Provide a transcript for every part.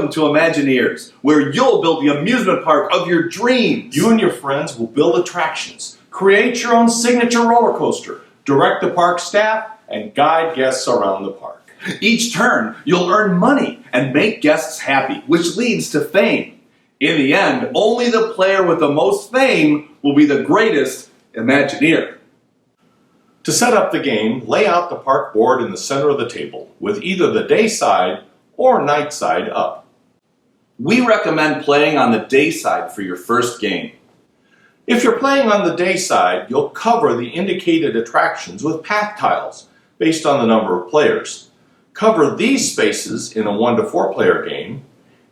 Welcome to Imagineers, where you'll build the amusement park of your dreams. You and your friends will build attractions, create your own signature roller coaster, direct the park staff, and guide guests around the park. Each turn, you'll earn money and make guests happy, which leads to fame. In the end, only the player with the most fame will be the greatest Imagineer. To set up the game, lay out the park board in the center of the table, with either the day side or night side up. We recommend playing on the day side for your first game. If you're playing on the day side, you'll cover the indicated attractions with path tiles based on the number of players. Cover these spaces in a 1 to 4 player game,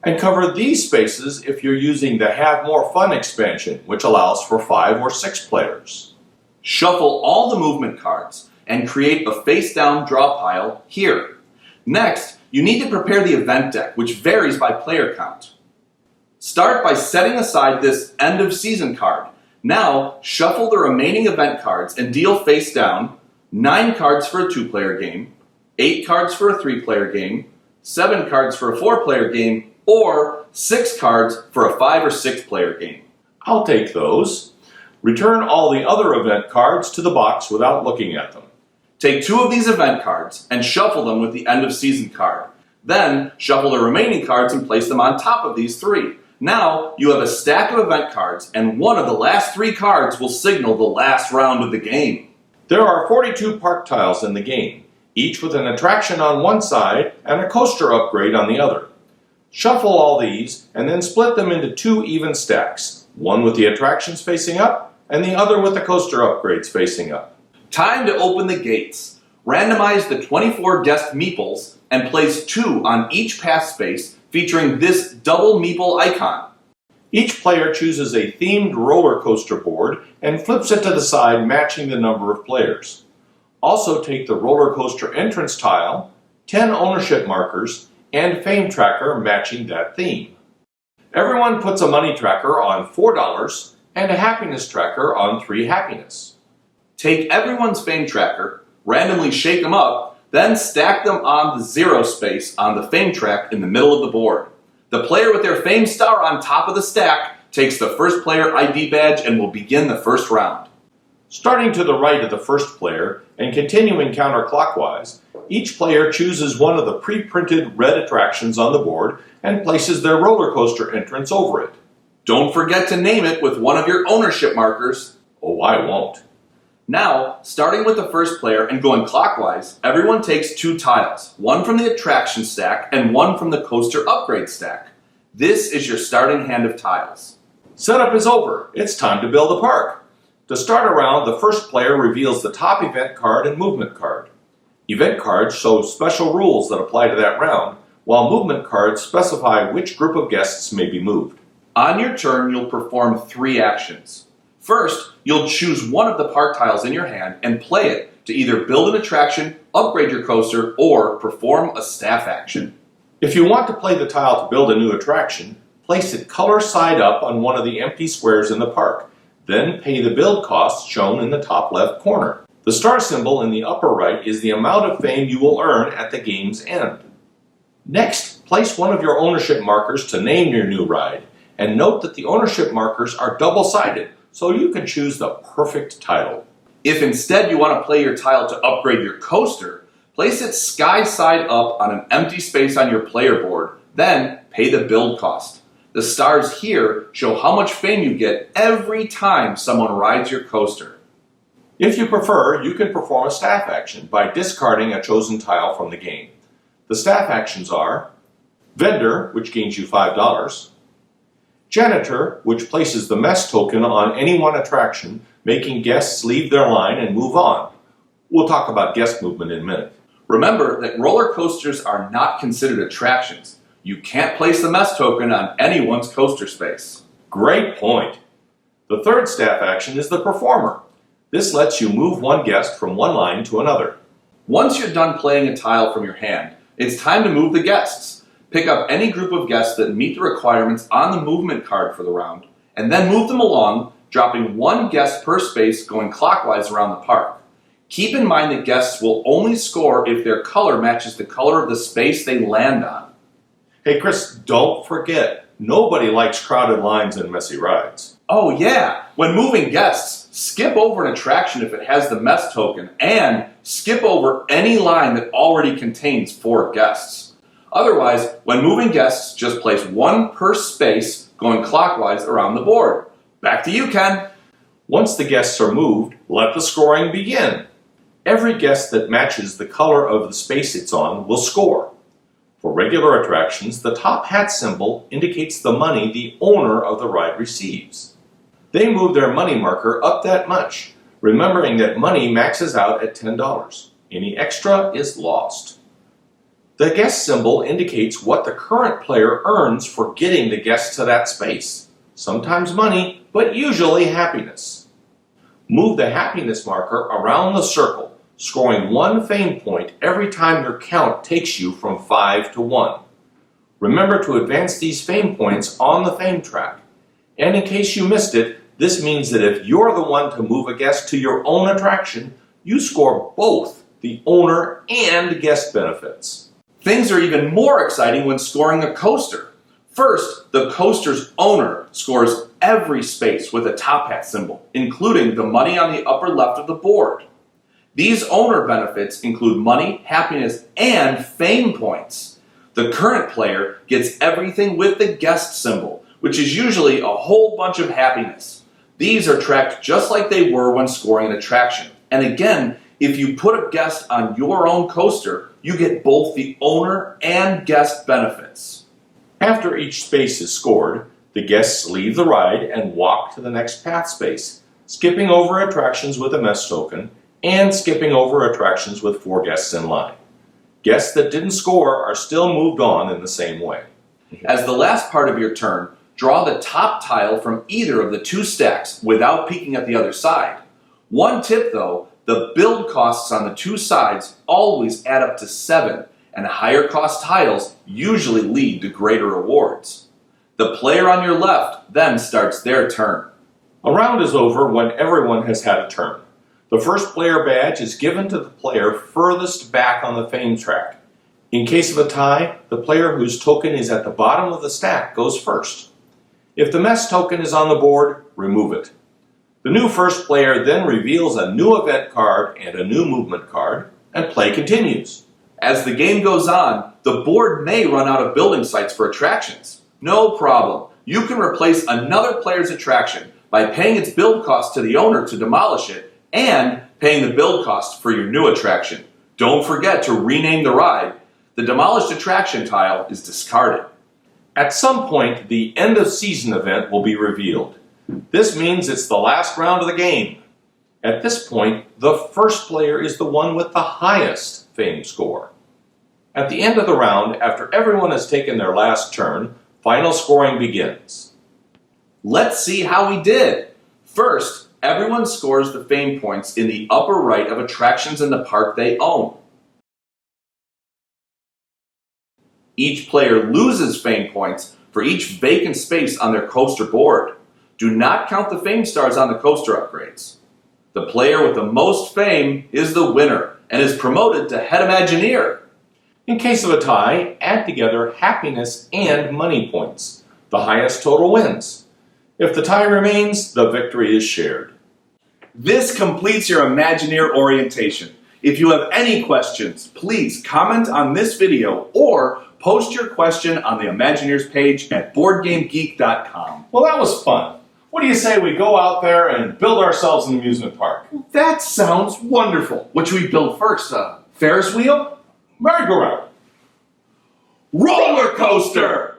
and cover these spaces if you're using the Have More Fun expansion, which allows for 5 or 6 players. Shuffle all the movement cards and create a face-down draw pile here. Next, you need to prepare the event deck, which varies by player count. Start by setting aside this end of season card. Now, shuffle the remaining event cards and deal face down 9 cards for a 2-player game, 8 cards for a 3-player game, 7 cards for a 4-player game, or 6 cards for a 5 or 6-player game. I'll take those. Return all the other event cards to the box without looking at them. Take 2 of these event cards and shuffle them with the end of season card. Then, shuffle the remaining cards and place them on top of these 3. Now, you have a stack of event cards, and one of the last 3 cards will signal the last round of the game. There are 42 park tiles in the game, each with an attraction on one side and a coaster upgrade on the other. Shuffle all these and then split them into 2 even stacks, one with the attractions facing up and the other with the coaster upgrades facing up. Time to open the gates. Randomize the 24 guest meeples and place 2 on each path space featuring this double meeple icon. Each player chooses a themed roller coaster board and flips it to the side matching the number of players. Also take the roller coaster entrance tile, 10 ownership markers, and fame tracker matching that theme. Everyone puts a money tracker on $4 and a happiness tracker on 3 happiness. Take everyone's fame tracker, randomly shake them up, then stack them on the 0 space on the fame track in the middle of the board. The player with their fame star on top of the stack takes the first player ID badge and will begin the first round. Starting to the right of the first player and continuing counterclockwise, each player chooses one of the pre-printed red attractions on the board and places their roller coaster entrance over it. Don't forget to name it with one of your ownership markers. Oh, I won't. Now, starting with the first player and going clockwise, everyone takes 2 tiles, one from the attraction stack and one from the coaster upgrade stack. This is your starting hand of tiles. Setup is over. It's time to build a park. To start a round, the first player reveals the top event card and movement card. Event cards show special rules that apply to that round, while movement cards specify which group of guests may be moved. On your turn, you'll perform 3 actions. First, you'll choose one of the park tiles in your hand and play it to either build an attraction, upgrade your coaster, or perform a staff action. If you want to play the tile to build a new attraction, place it color side up on one of the empty squares in the park. Then pay the build costs shown in the top left corner. The star symbol in the upper right is the amount of fame you will earn at the game's end. Next, place one of your ownership markers to name your new ride, and note that the ownership markers are double-sided, so you can choose the perfect title. If instead you want to play your tile to upgrade your coaster, place it sky side up on an empty space on your player board, then pay the build cost. The stars here show how much fame you get every time someone rides your coaster. If you prefer, you can perform a staff action by discarding a chosen tile from the game. The staff actions are Vendor, which gains you $5, Janitor, which places the mess token on any one attraction, making guests leave their line and move on. We'll talk about guest movement in a minute. Remember that roller coasters are not considered attractions. You can't place the mess token on anyone's coaster space. Great point. The third staff action is the Performer. This lets you move one guest from one line to another. Once you're done playing a tile from your hand, it's time to move the guests. Pick up any group of guests that meet the requirements on the movement card for the round, and then move them along, dropping 1 guest per space going clockwise around the park. Keep in mind that guests will only score if their color matches the color of the space they land on. Hey Chris, don't forget, nobody likes crowded lines and messy rides. Oh yeah, when moving guests, skip over an attraction if it has the mess token, and skip over any line that already contains 4 guests. Otherwise, when moving guests, just place 1 per space going clockwise around the board. Back to you, Ken. Once the guests are moved, let the scoring begin. Every guest that matches the color of the space it's on will score. For regular attractions, the top hat symbol indicates the money the owner of the ride receives. They move their money marker up that much, remembering that money maxes out at $10. Any extra is lost. The guest symbol indicates what the current player earns for getting the guest to that space. Sometimes money, but usually happiness. Move the happiness marker around the circle, scoring 1 fame point every time your count takes you from 5 to 1. Remember to advance these fame points on the fame track. And in case you missed it, this means that if you're the one to move a guest to your own attraction, you score both the owner and guest benefits. Things are even more exciting when scoring a coaster. First, the coaster's owner scores every space with a top hat symbol, including the money on the upper left of the board. These owner benefits include money, happiness, and fame points. The current player gets everything with the guest symbol, which is usually a whole bunch of happiness. These are tracked just like they were when scoring an attraction. And again, if you put a guest on your own coaster, you get both the owner and guest benefits. After each space is scored, the guests leave the ride and walk to the next path space, skipping over attractions with a mess token and skipping over attractions with 4 guests in line. Guests that didn't score are still moved on in the same way. As the last part of your turn, draw the top tile from either of the 2 stacks without peeking at the other side. One tip though, the build costs on the 2 sides always add up to 7, and higher cost tiles usually lead to greater rewards. The player on your left then starts their turn. A round is over when everyone has had a turn. The first player badge is given to the player furthest back on the fame track. In case of a tie, the player whose token is at the bottom of the stack goes first. If the mess token is on the board, remove it. The new first player then reveals a new event card and a new movement card, and play continues. As the game goes on, the board may run out of building sites for attractions. No problem. You can replace another player's attraction by paying its build cost to the owner to demolish it and paying the build cost for your new attraction. Don't forget to rename the ride. The demolished attraction tile is discarded. At some point, the end of season event will be revealed. This means it's the last round of the game. At this point, the first player is the one with the highest fame score. At the end of the round, after everyone has taken their last turn, final scoring begins. Let's see how we did. First, everyone scores the fame points in the upper right of attractions in the park they own. Each player loses fame points for each vacant space on their coaster board. Do not count the fame stars on the coaster upgrades. The player with the most fame is the winner and is promoted to Head Imagineer. In case of a tie, add together happiness and money points. The highest total wins. If the tie remains, the victory is shared. This completes your Imagineer orientation. If you have any questions, please comment on this video or post your question on the Imagineers page at BoardGameGeek.com. Well, that was fun. What do you say we go out there and build ourselves an amusement park? That sounds wonderful. What should we build first? Ferris wheel? Merry-go-round. Roller coaster!